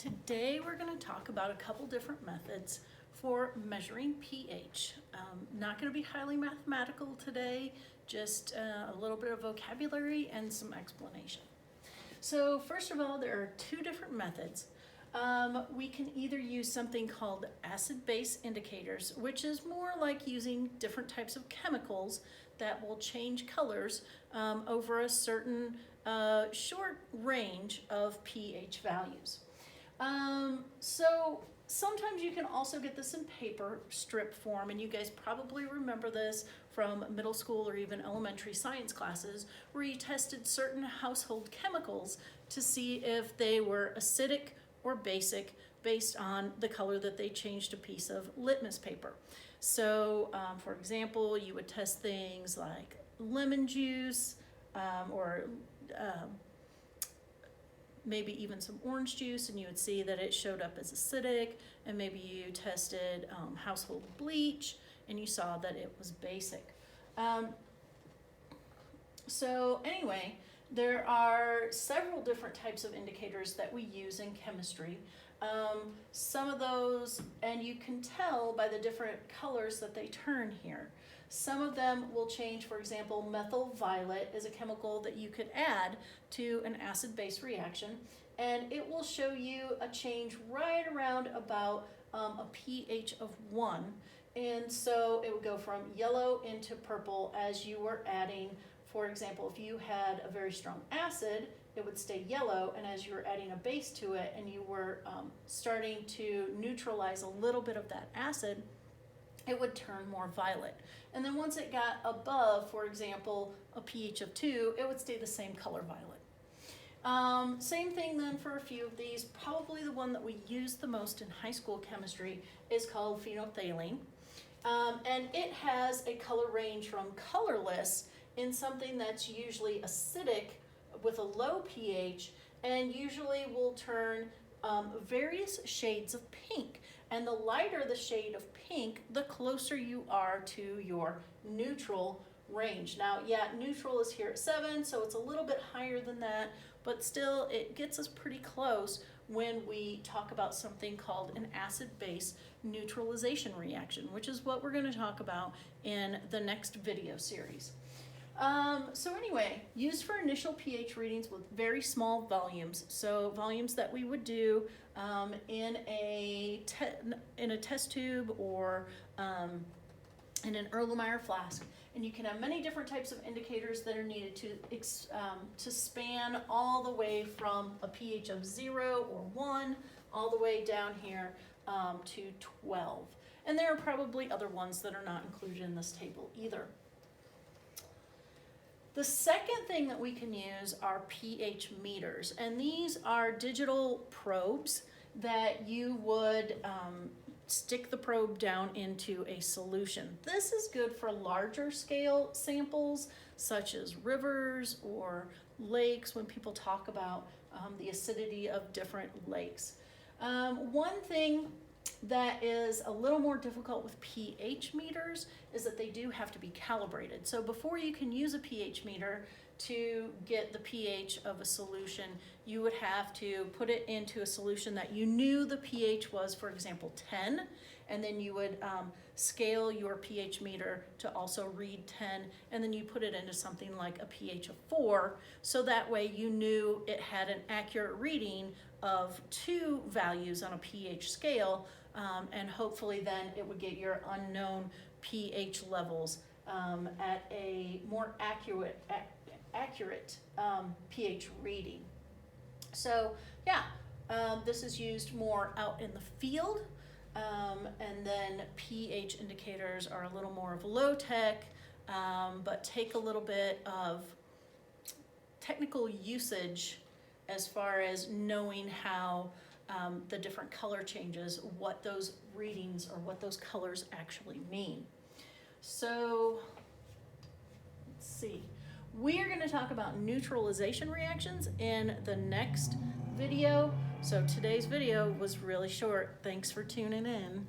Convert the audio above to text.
Today we're going to talk about a couple different methods for measuring pH. Not going to be highly mathematical today, just a little bit of vocabulary and some explanation. So first of all, there are two different methods. We can either use something called acid-base indicators, which is more like using different types of chemicals that will change colors over a certain short range of pH values. So sometimes you can also get this in paper strip form, and you guys probably remember this from middle school or even elementary science classes, where you tested certain household chemicals to see if they were acidic or basic based on the color that they changed a piece of litmus paper. So for example, you would test things like lemon juice or maybe even some orange juice, and you would see that it showed up as acidic. And maybe you tested household bleach and you saw that it was basic. So anyway, there are several different types of indicators that we use in chemistry. Some of those, and you can tell by the different colors that they turn here. Some of them will change. For example, methyl violet is a chemical that you could add to an acid-base reaction, and it will show you a change right around about a pH of 1. And so it would go from yellow into purple as you were adding. For example, if you had a very strong acid, it would stay yellow, and as you were adding a base to it and you were starting to neutralize a little bit of that acid, it would turn more violet. And then once it got above, for example, a pH of 2, it would stay the same color violet. Same thing then for a few of these. Probably the one that we use the most in high school chemistry is called phenolphthalein. And it has a color range from colorless in something that's usually acidic with a low pH, and usually will turn various shades of pink. And the lighter the shade of pink, the closer you are to your neutral range. Now, yeah, neutral is here at 7, so it's a little bit higher than that, but still it gets us pretty close when we talk about something called an acid-base neutralization reaction, which is what we're going to talk about in the next video series. So anyway, used for initial pH readings with very small volumes. So volumes that we would do in a test tube or in an Erlenmeyer flask. And you can have many different types of indicators that are needed to span all the way from a pH of 0 or 1 all the way down here to 12. And there are probably other ones that are not included in this table either. The second thing that we can use are pH meters, and these are digital probes that you would stick the probe down into a solution. This is good for larger scale samples, such as rivers or lakes, when people talk about the acidity of different lakes. One thing that is a little more difficult with pH meters is that they do have to be calibrated. So before you can use a pH meter to get the pH of a solution, you would have to put it into a solution that you knew the pH was, for example, 10, and then you would scale your pH meter to also read 10, and then you put it into something like a pH of 4, so that way you knew it had an accurate reading of 2 values on a pH scale, and hopefully then it would get your unknown pH levels at a more accurate pH reading. So yeah, this is used more out in the field, and then pH indicators are a little more of low tech, but take a little bit of technical usage as far as knowing how the different color changes, what those readings or what those colors actually mean. So let's see. We are going to talk about neutralization reactions in the next video. So today's video was really short. Thanks for tuning in.